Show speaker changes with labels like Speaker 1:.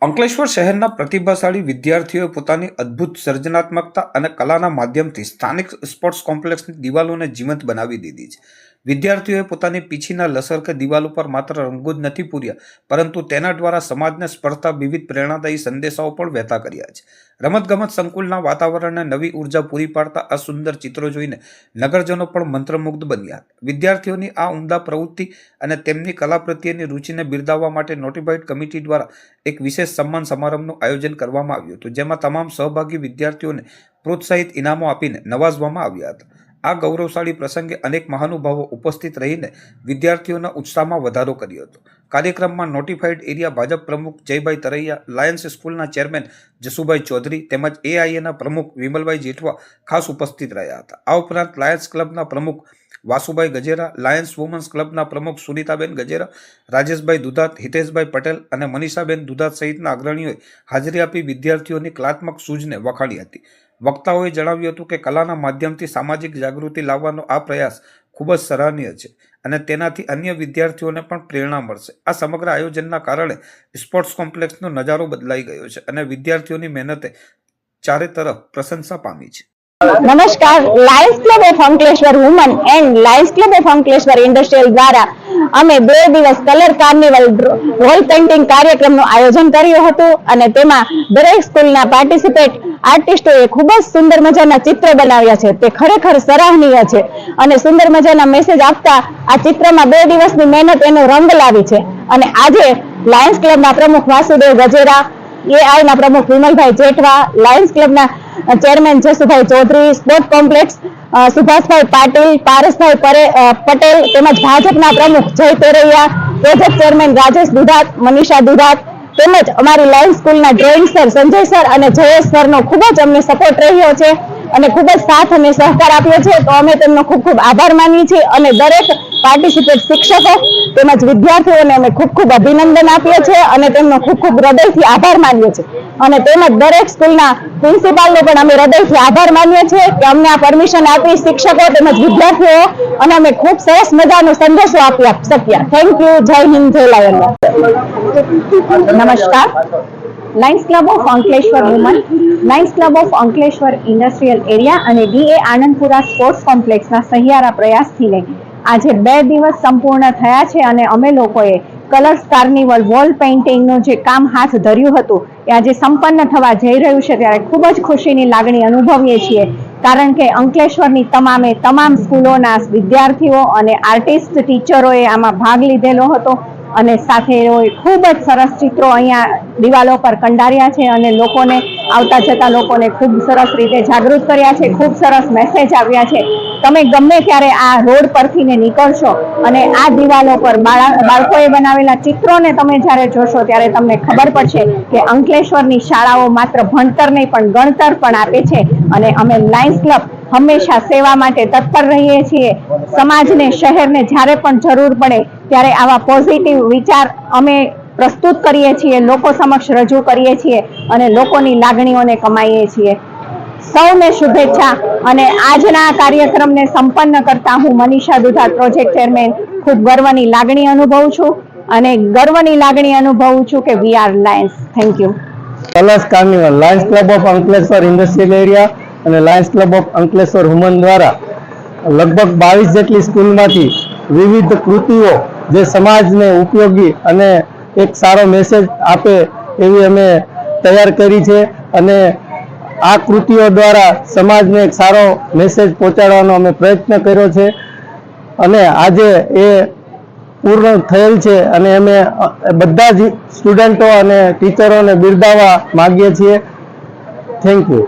Speaker 1: અંકલેશ્વર શહેરના પ્રતિભાશાળી વિદ્યાર્થીઓએ પોતાની અદ્ભુત સર્જનાત્મકતા અને કલાના માધ્યમથી સ્થાનિક સ્પોર્ટ્સ કોમ્પ્લેક્સની દિવાલોને જીવંત બનાવી દીધી છે. વિદ્યાર્થીઓએ પોતાની પીછીના લસરકે દિવાલો પર માત્ર રંગો જ નથી પૂર્યા, પરંતુ તેના દ્વારા સમાજને સ્પર્શતા વિવિધ પ્રેરણાદાયી સંદેશાઓ પણ વહેતા કર્યા છે. રમતગમત સંકુલના વાતાવરણને નવી ઉર્જા પૂરી પાડતા આ સુંદર ચિત્રો જોઈને નગરજનો પણ મંત્રમુગ્ધ બન્યા. વિદ્યાર્થીઓની આ ઉમદા પ્રવૃત્તિ અને તેમની કલા પ્રત્યેની રુચિને બિરદાવવા માટે નોટિફાઈડ કમિટી દ્વારા એક વિશેષ સન્માન સમારંભનું આયોજન કરવામાં આવ્યું હતું, જેમાં તમામ સહભાગી વિદ્યાર્થીઓને પ્રોત્સાહિત ઇનામો આપીને નવાજવામાં આવ્યા હતા. આ ગૌરવશાળી પ્રસંગે અનેક મહાનુભાવો ઉપસ્થિત રહીને વિદ્યાર્થીઓના ઉત્સાહમાં વધારો કર્યો હતો. કાર્યક્રમમાં નોટિફાઈડ એરિયા ભાજપ પ્રમુખ જયભાઈ તરૈયા, લાયન્સ સ્કૂલના ચેરમેન જસુભાઈ ચૌધરી તેમજ એઆઈએના પ્રમુખ વિમલભાઈ જેઠવા ખાસ ઉપસ્થિત રહ્યા હતા. આ ઉપરાંત લાયન્સ ક્લબના પ્રમુખ વાસુભાઈ ગજેરા, લાયન્સ વુમન્સ ક્લબના પ્રમુખ સુનીતાબેન ગજેરા, રાજેશભાઈ દુધાત, હિતેશભાઈ પટેલ અને મનીષાબેન દુધાત સહિતના અગ્રણીઓએ હાજરી આપી વિદ્યાર્થીઓની કલાત્મક સૂઝને વખાણી હતી. વક્તાઓએ જણાવ્યું હતું કે કલાના માધ્યમથી સામાજિક જાગૃતિ લાવવાનો આ પ્રયાસ ખૂબ જ સરાહનીય છે અને તેનાથી અન્ય વિદ્યાર્થીઓને પણ પ્રેરણા મળશે. આ સમગ્ર આયોજનના કારણે સ્પોર્ટ્સ કોમ્પ્લેક્સનો નજારો બદલાઈ ગયો છે અને વિદ્યાર્થીઓની મહેનતે ચારે તરફ પ્રશંસા પામી છે.
Speaker 2: નમસ્કાર. Lions club of Ankleshwar woman and Lions club of Ankleshwar industrial દ્વારા અમે 2 દિવસ કલર કાર્નિવલ વોલ પેઇન્ટિંગ કાર્યક્રમનું આયોજન કર્યું હતું અને તેમાં દરેક સ્કૂલના પાર્ટિસિપેટ આર્ટિસ્ટોએ ખૂબ જ સુંદર મજાના ચિત્ર બનાવ્યા છે. તે ખરેખર સરાહનીય છે અને સુંદર મજાના મેસેજ આપતા આ ચિત્રમાં 2 દિવસની મહેનત એનો રંગ લાવી છે. અને આજે લાયન્સ ક્લબના પ્રમુખ વાસુદેવ ગજેરા, એઆઈના પ્રમુખ વિમલભાઈ જેઠવા, લાયન્સ ક્લબના chairman Jasubhai Chaudhary, sport complex Subhashbhai Patil, Parasbhai Patel તેમજ ભાજપના પ્રમુખ જય તરૈયા, પ્રોજેક્ટ ચેરમેન રાજેશ દુધાત, મનીષા દુધાત તેમજ અમારી લાયન્સ સ્કૂલના ડ્રોઈંગ સર સંજય સર અને જયેશ સરનો ખૂબ જ અમને સપોર્ટ રહ્યો છે અને ખૂબ જ સાથ અને સહકાર આપ્યો છે. તો અમે તેમનો ખૂબ ખૂબ આભાર માનીએ છીએ અને દરેક પાર્ટિસિપેટ શિક્ષકો તેમજ વિદ્યાર્થીઓને અમે ખૂબ ખૂબ અભિનંદન આપીએ છીએ અને તેમનો ખૂબ ખૂબ હૃદયથી આભાર માનીએ છીએ અને તેમજ દરેક સ્કૂલના પ્રિન્સિપાલનો પણ અમે હૃદયથી આભાર માનીએ છીએ કે અમને આ પરમિશન આપી શિક્ષકો તેમજ વિદ્યાર્થીઓ અને અમે ખૂબ સરસ મજાનો સંદેશો આપી શક્યા. Thank you. જય હિન્દ, જય લાયન્સ. નમસ્કાર. Lions club of Ankleshwar woman, Lions club of Ankleshwar industrial area અને ડીએ આનંદપુરા સ્પોર્ટ્સ કોમ્પ્લેક્સના સહિયારા પ્રયાસથી લઈ આજે 2 દિવસ સંપૂર્ણ થયા છે અને અમે લોકોએ કલર્સ કાર્નિવલ વોલ પેઇન્ટિંગનું જે કામ હાથ ધર્યું હતું એ આજે સંપન્ન થવા જઈ રહ્યું છે ત્યારે ખૂબ જ ખુશીની લાગણી અનુભવીએ છીએ, કારણ કે અંકલેશ્વરની તમામ સ્કૂલોના વિદ્યાર્થીઓ અને આર્ટિસ્ટ ટીચરોએ આમાં ભાગ લીધેલો હતો અને સાથે ખૂબ જ સરસ ચિત્રો અહીંયા દિવાલો પર કંડાર્યા છે અને લોકોને આવતા જતા લોકોને ખૂબ સરસ રીતે જાગૃત કર્યા છે. ખૂબ સરસ મેસેજ આવ્યા છે. તમે ગમે ત્યારે આ રોડ પરથી નીકળશો અને આ દિવાલો પર બાળકોએ બનાવેલા ચિત્રોને તમે જ્યારે જોશો ત્યારે તમને ખબર પડશે કે અંકલેશ્વરની શાળાઓ માત્ર ભણતર નહીં પણ ગણતર પણ આપે છે અને અમે લાયન્સ ક્લબ હંમેશા સેવા માટે તત્પર રહીએ છીએ. સમાજને, શહેરને જ્યારે પણ જરૂર પડે ત્યારે આવા પોઝિટિવ વિચાર અમે પ્રસ્તુત કરીએ છીએ, લોકો સમક્ષ રજૂ કરીએ છીએ અને લોકોની લાગણીઓને કમાઈએ છીએ. સૌને શુભેચ્છા અને આજના કાર્યક્રમને સંપન્ન કરતા હું મનીષા દુધાત, પ્રોજેક્ટ ચેરમેન, ખૂબ ગર્વની લાગણી અનુભવું છું અને ગર્વની લાગણી અનુભવું છું કે we are Lions. Thank you.
Speaker 3: Colours carnival, Lions club of Ankleshwar industrial area અને Lions club of Ankleshwar women દ્વારા લગભગ 22 જેટલી સ્કૂલમાંથી વિવિધ કૃતિઓ જે સમાજને ઉપયોગી અને એક સારો મેસેજ આપે એવી અમે તૈયાર કરી છે અને આ કૃતિઓ દ્વારા સમાજને એક સારો મેસેજ પહોંચાડવાનો અમે પ્રયત્ન કર્યો છે અને આજે એ પૂર્ણ થયેલ છે અને અમે બધા જ સ્ટુડન્ટો અને ટીચરોને બિરદાવવા માગીએ છીએ. Thank you.